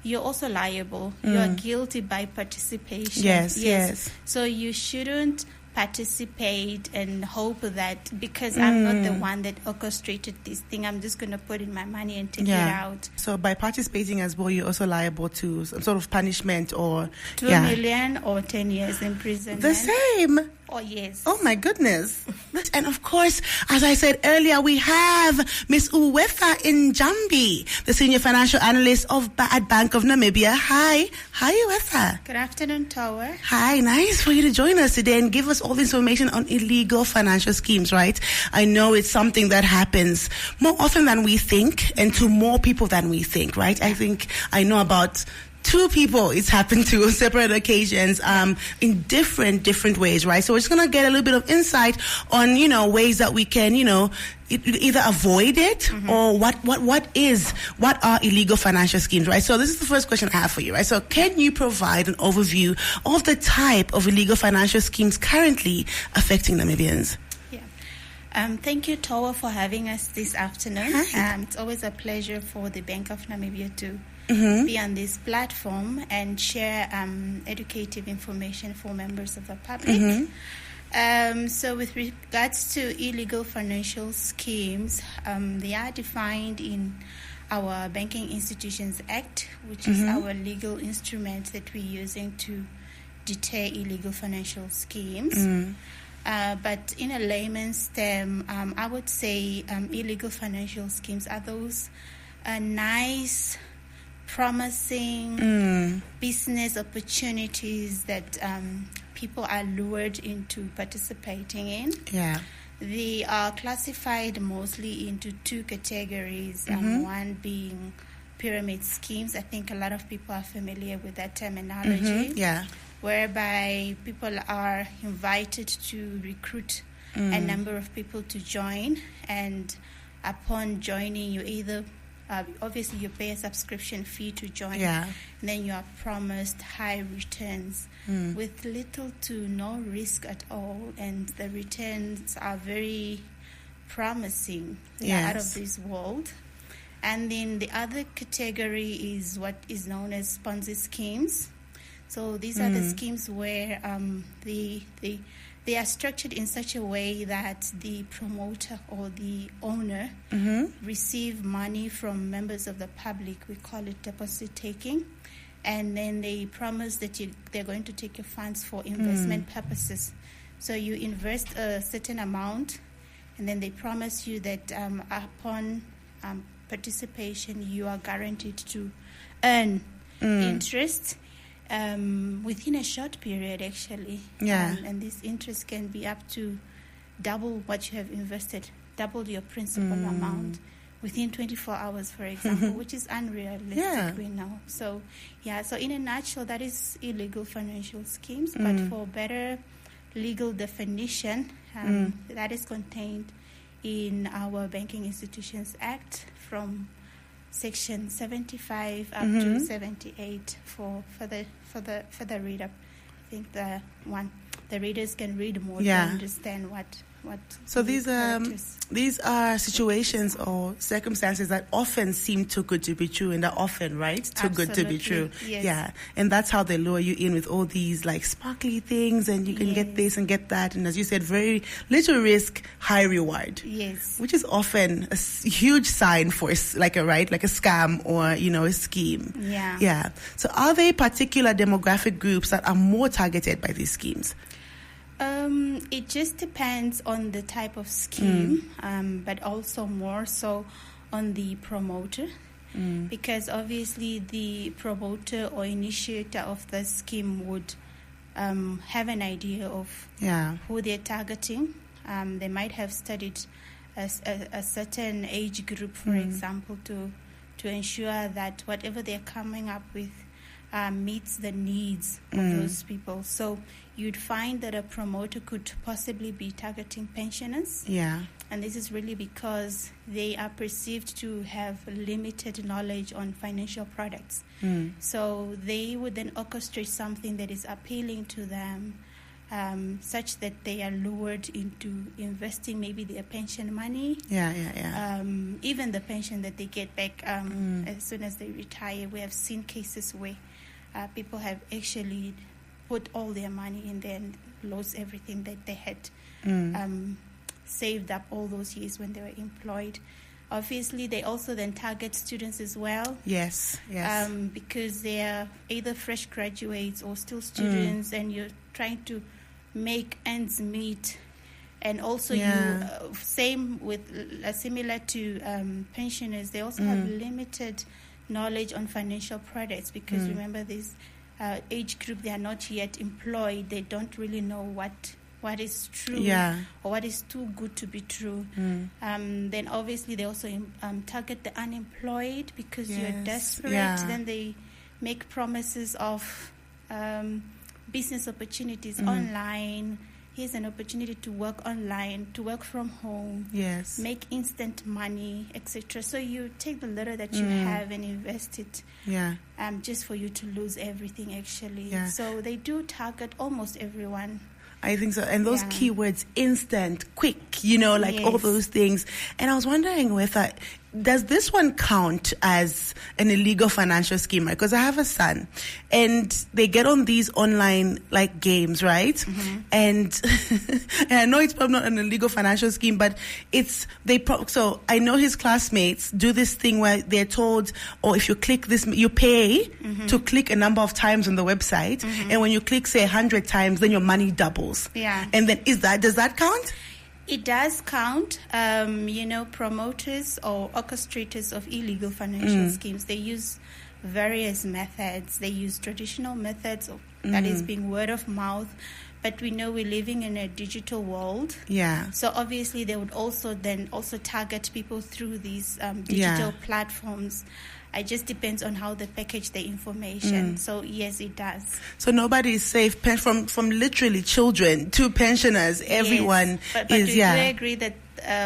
you're also liable. You are guilty by participation. Yes. So you shouldn't participate and hope that because I'm not the one that orchestrated this thing, I'm just going to put in my money and take it out. So by participating as well, you're also liable to some sort of punishment or 2 million or 10 years imprisonment. The same. Oh, yes. Oh, my goodness. And of course, as I said earlier, we have Miss Uwetha Endjambi, the Senior Financial Analyst at Bank of Namibia. Hi, Uwetha. Good afternoon, Towa. Hi, nice for you to join us today and give us all the information on illegal financial schemes, right? I know it's something that happens more often than we think and to more people than we think, right? I think I know about 2 people it's happened to on separate occasions in different ways, right? So we're just going to get a little bit of insight on, ways that we can, either avoid it or what are illegal financial schemes, right? So this is the first question I have for you, right? So can you provide an overview of the type of illegal financial schemes currently affecting Namibians? Thank you, Towa, for having us this afternoon. Hi. It's always a pleasure for the Bank of Namibia to be on this platform and share educative information for members of the public. So with regards to illegal financial schemes, they are defined in our Banking Institutions Act, which is our legal instrument that we're using to deter illegal financial schemes. But in a layman's term, I would say illegal financial schemes are those nice, promising business opportunities that people are lured into participating in. Yeah. They are classified mostly into 2 categories, one being pyramid schemes. I think a lot of people are familiar with that terminology. Whereby people are invited to recruit a number of people to join, and upon joining, you either obviously you pay a subscription fee to join, and then you are promised high returns with little to no risk at all, and the returns are very promising. They are out of this world. And then the other category is what is known as Ponzi schemes. So these are the schemes where they are structured in such a way that the promoter or the owner receive money from members of the public. We call it deposit taking. And then they promise that they're going to take your funds for investment purposes. So you invest a certain amount, and then they promise you that upon participation, you are guaranteed to earn interest within a short period, actually. And this interest can be up to double what you have invested, double your principal amount within 24 hours, for example, which is unrealistic, we know. So, so in a nutshell, that is illegal financial schemes. But for better legal definition, that is contained in our Banking Institutions Act from Section 75 up to 78 for the reader. I think the readers can read more to understand what. So these are situations or circumstances that often seem too good to be true, and are often, right, too good to be true. Yes. Yeah, and that's how they lure you in with all these like sparkly things, and you can get this and get that, and as you said, very little risk, high reward. Yes, which is often a huge sign for like a scam or a scheme. Yeah. So are there particular demographic groups that are more targeted by these schemes? It just depends on the type of scheme, but also more so on the promoter, because obviously the promoter or initiator of the scheme would have an idea of who they're targeting. They might have studied a certain age group, for example, to ensure that whatever they're coming up with meets the needs of those people. So you'd find that a promoter could possibly be targeting pensioners. And this is really because they are perceived to have limited knowledge on financial products. So they would then orchestrate something that is appealing to them, such that they are lured into investing maybe their pension money. Even the pension that they get back as soon as they retire. We have seen cases where people have actually put all their money in there and lost everything that they had saved up all those years when they were employed. Obviously, they also then target students as well. Yes. Because they are either fresh graduates or still students, and you're trying to make ends meet. And also, same with similar to pensioners, they also have limited knowledge on financial products because remember this age group, they are not yet employed. They don't really know what is true or what is too good to be true. Then obviously they also target the unemployed because you're desperate. Then they make promises of business opportunities online. Here's an opportunity to work online, to work from home, make instant money, etc. So you take the little that you have and invest it just for you to lose everything actually. So they do target almost everyone. I think so. And those keywords, instant, quick, all those things. And I was wondering, Uwetha, does this one count as an illegal financial scheme? Right? Because I have a son, and they get on these online games, right? And I know it's probably not an illegal financial scheme, but so I know his classmates do this thing where they're told, if you click this, you pay to click a number of times on the website, and when you click, say 100 times, then your money doubles. And then does that count? It does count. Promoters or orchestrators of illegal financial schemes, they use various methods. They use traditional methods, that is being word of mouth. But we know we're living in a digital world. So obviously they would also target people through these digital platforms. It just depends on how they package the information. So yes, it does. So nobody is safe from literally children to pensioners. Everyone but do you agree that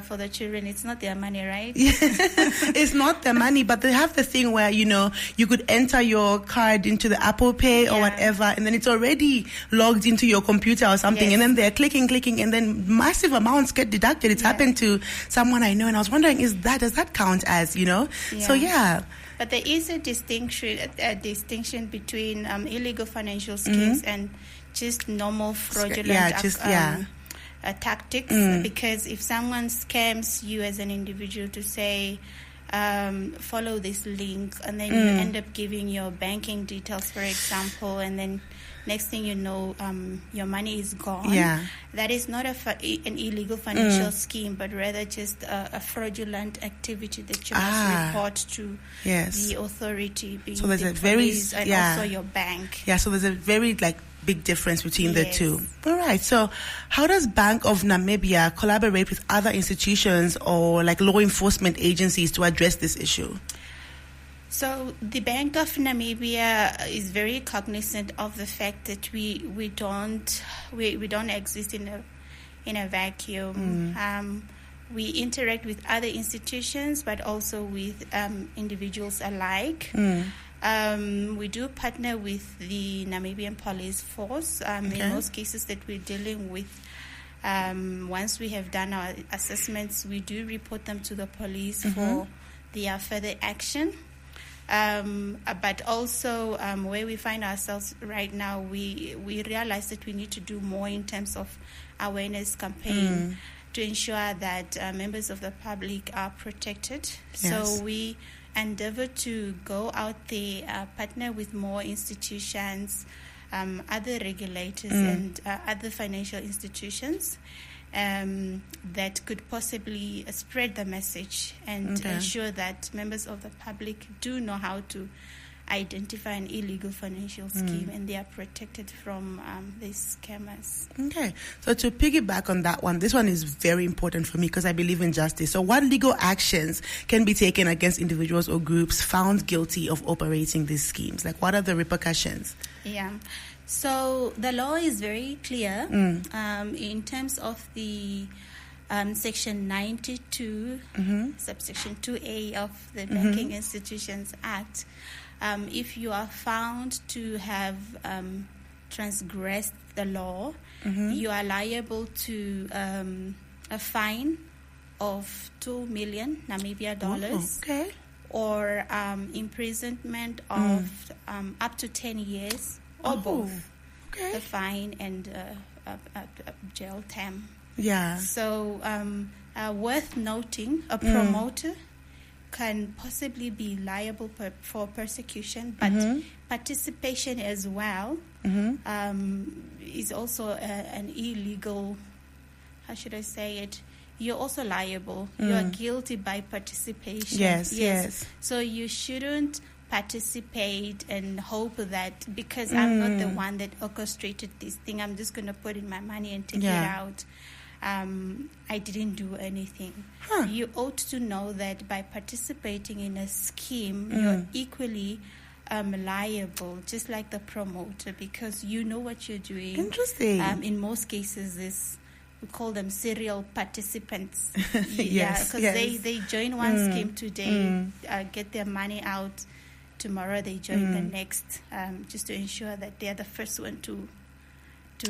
for the children, it's not their money, right? It's not their money, but they have the thing where, you could enter your card into the Apple Pay or whatever, and then it's already logged into your computer or something, and then they're clicking, and then massive amounts get deducted. It's happened to someone I know, and I was wondering, does that count as, So, But there is a distinction between illegal financial schemes and just normal fraudulent tactics. Because if someone scams you as an individual to say, follow this link, and then you end up giving your banking details, for example, and then next thing you know, your money is gone. That is not an illegal financial scheme, but rather just a fraudulent activity that you must report to the authority, being so there's the police and also your bank. So there's a very big difference between the two. All right. So how does Bank of Namibia collaborate with other institutions or law enforcement agencies to address this issue? So the Bank of Namibia is very cognizant of the fact that we don't exist in a vacuum. We interact with other institutions, but also with individuals alike. We do partner with the Namibian police force in most cases that we're dealing with. Once we have done our assessments, we do report them to the police for their further action. But also where we find ourselves right now, we realize that we need to do more in terms of awareness campaign to ensure that members of the public are protected. So we endeavor to go out there, partner with more institutions, other regulators and other financial institutions that could possibly spread the message and ensure that members of the public do know how to identify an illegal financial scheme and they are protected from these scammers. Okay. So to piggyback on that one, this one is very important for me because I believe in justice. So what legal actions can be taken against individuals or groups found guilty of operating these schemes? What are the repercussions? So the law is very clear in terms of the Section 92, subsection 2A of the Banking Institutions Act. If you are found to have transgress the law, you are liable to a fine of 2 million Namibia dollars, or imprisonment of up to 10 years, or both, a fine and a jail term. Yeah. So worth noting, a promoter can possibly be liable for persecution, but participation as well is also an illegal, how should I say it? You're also liable. You are guilty by participation. Yes. So you shouldn't participate and hope that because I'm not the one that orchestrated this thing, I'm just going to put in my money and take it out. I didn't do anything. You ought to know that by participating in a scheme, you're equally liable, just like the promoter, because you know what you're doing. Interesting. In most cases, we call them serial participants. Yes, because they join one scheme today, get their money out. Tomorrow they join the next, just to ensure that they are the first one to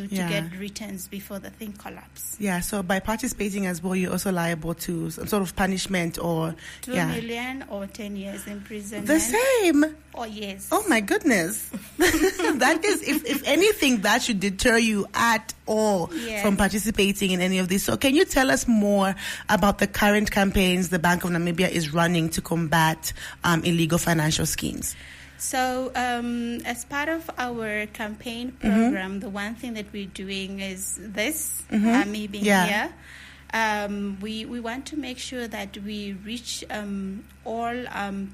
get returns before the thing collapses. Yeah, so by participating as well, you're also liable to some sort of punishment or... 2 million or 10 years imprisonment. The same? Oh, yes. Oh, my goodness. That is, if anything, that should deter you at all from participating in any of this. So can you tell us more about the current campaigns the Bank of Namibia is running to combat illegal financial schemes? So as part of our campaign program, the one thing that we're doing is this, me being here. We want to make sure that we reach all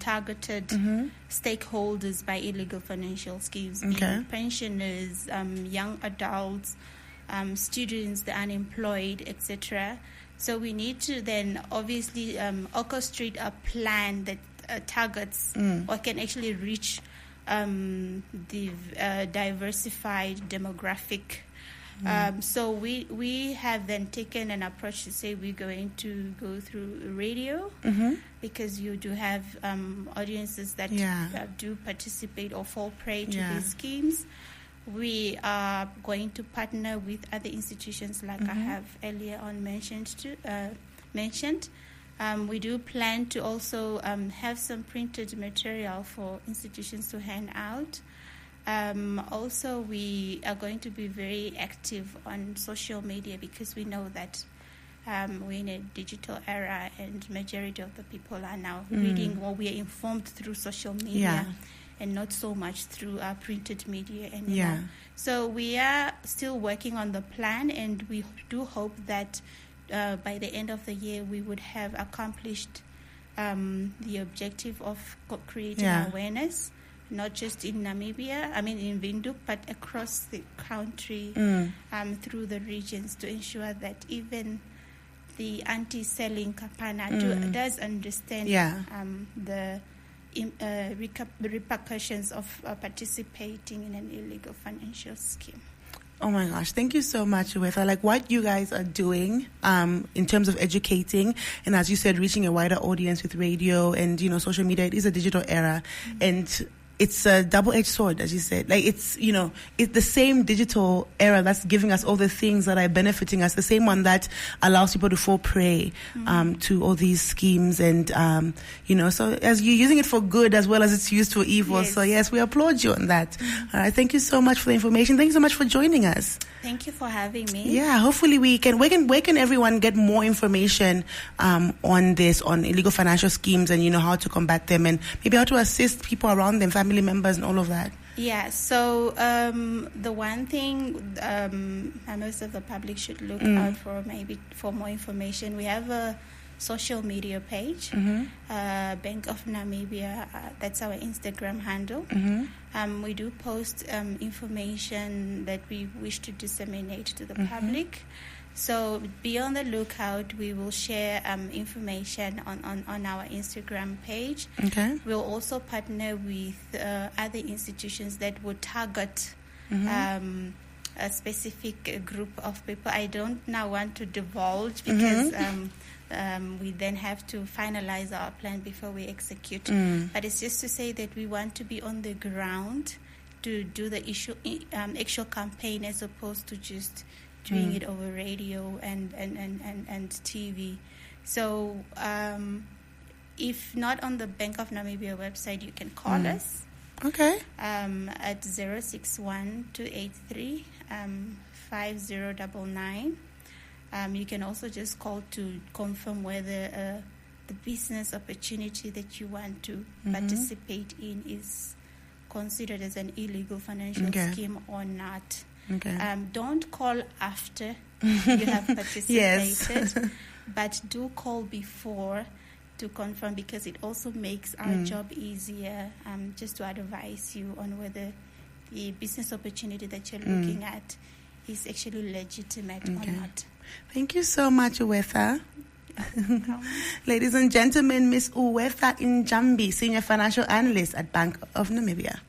targeted stakeholders by illegal financial schemes, being pensioners, young adults, students, the unemployed, etc. So we need to then obviously orchestrate a plan that targets or can actually reach the diversified demographic. So we have then taken an approach to say we're going to go through radio because you do have audiences that do participate or fall prey to these schemes. We are going to partner with other institutions like I have earlier on mentioned. We do plan to also have some printed material for institutions to hand out. Also, we are going to be very active on social media because we know that we're in a digital era and majority of the people are now reading or we are informed through social media and not so much through our printed media anymore. So we are still working on the plan, and we do hope that by the end of the year we would have accomplished the objective of creating awareness, not just in Namibia, in Windhoek, but across the country through the regions, to ensure that even the anti-selling Kapana does understand the repercussions of participating in an illegal financial scheme. Oh my gosh, thank you so much, Uwetha. Like what you guys are doing in terms of educating and, as you said, reaching a wider audience with radio and, social media. It is a digital era and it's a double-edged sword, as you said. Like it's the same digital era that's giving us all the things that are benefiting us, the same one that allows people to fall prey to all these schemes. And, so as you're using it for good as well as it's used for evil. Yes. So yes, we applaud you on that. All right. Thank you so much for the information. Thank you so much for joining us. Thank you for having me. Yeah, hopefully where can everyone get more information on this, on illegal financial schemes and, how to combat them and maybe how to assist people around them, family members and all of that? Yeah, so the one thing most of the public should look out for, maybe for more information, we have a social media page, Bank of Namibia, that's our Instagram handle. We do post information that we wish to disseminate to the public. So be on the lookout. We will share information on our Instagram page. Okay. We'll also partner with other institutions that would target a specific group of people. I don't now want to divulge because we then have to finalize our plan before we execute. But it's just to say that we want to be on the ground to do the actual campaign as opposed to just doing it over radio and TV. So if not on the Bank of Namibia website, you can call us. Okay. At 061-283 5099. You can also just call to confirm whether the business opportunity that you want to participate in is considered as an illegal financial scheme or not. Okay. Don't call after you have participated, Yes. but do call before to confirm, because it also makes our job easier, just to advise you on whether the business opportunity that you're looking at is actually legitimate or not. Thank you so much, Uwetha. Ladies and gentlemen, Miss Uwetha Endjambi, Senior Financial Analyst at Bank of Namibia.